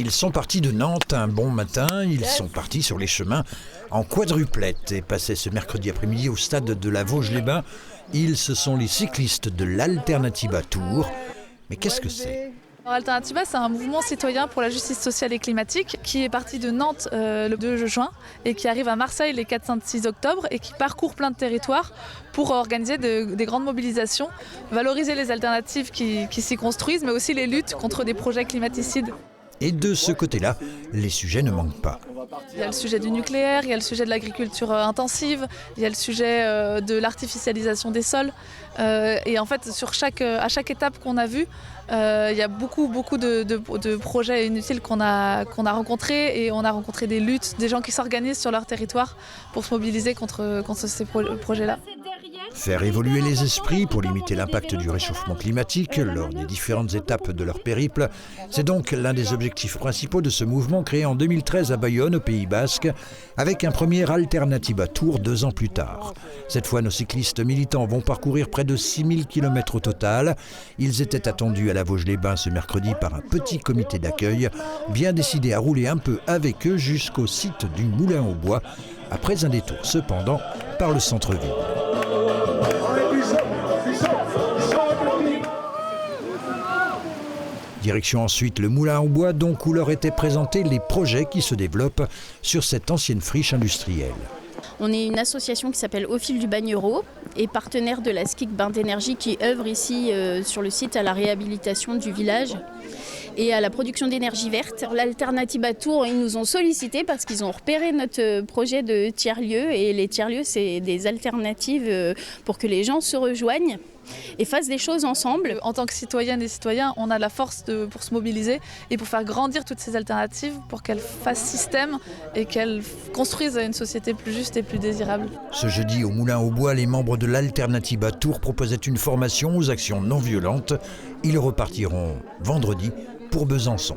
Ils sont partis de Nantes un bon matin, ils sont partis sur les chemins en quadruplette et passaient ce mercredi après-midi au stade de la Vosges-les-Bains. Ce sont les cyclistes de l'Alternativa Tour. Mais qu'est-ce que c'est ? Alternativa, c'est un mouvement citoyen pour la justice sociale et climatique qui est parti de Nantes le 2 juin et qui arrive à Marseille les 4, 5, 6 octobre et qui parcourt plein de territoires pour organiser des grandes mobilisations, valoriser les alternatives qui s'y construisent, mais aussi les luttes contre des projets climaticides. Et de ce côté-là, les sujets ne manquent pas. Il y a le sujet du nucléaire, il y a le sujet de l'agriculture intensive, il y a le sujet de l'artificialisation des sols. Et en fait, à chaque étape qu'on a vue, il y a beaucoup de projets inutiles qu'on a rencontrés, et on a rencontré des luttes, des gens qui s'organisent sur leur territoire pour se mobiliser contre ces projets-là. Faire évoluer les esprits pour limiter l'impact du réchauffement climatique lors des différentes étapes de leur périple, c'est donc l'un des objectifs principaux de ce mouvement créé en 2013 à Bayonne, au Pays Basque, avec un premier Alternativa Tour 2 ans plus tard. Cette fois, nos cyclistes militants vont parcourir près de 6000 km au total. Ils étaient attendus à la Vosges-les-Bains ce mercredi par un petit comité d'accueil, bien décidé à rouler un peu avec eux jusqu'au site du Moulin au Bois, après un détour cependant par le centre-ville. Direction ensuite le Moulin au Bois, donc où leur étaient présentés les projets qui se développent sur cette ancienne friche industrielle. On est une association qui s'appelle Au fil du Bagnereau et partenaire de la SCIC Bain d'énergie qui œuvre ici sur le site à la réhabilitation du village et à la production d'énergie verte. L'Alternativa Tour, ils nous ont sollicité parce qu'ils ont repéré notre projet de tiers-lieux, et les tiers-lieux, c'est des alternatives pour que les gens se rejoignent et fassent des choses ensemble. En tant que citoyennes et citoyens, on a la force pour se mobiliser et pour faire grandir toutes ces alternatives, pour qu'elles fassent système et qu'elles construisent une société plus juste et plus désirable. Ce jeudi au Moulin au Bois, les membres de l'Alternativa Tour proposaient une formation aux actions non violentes. Ils repartiront vendredi pour Besançon.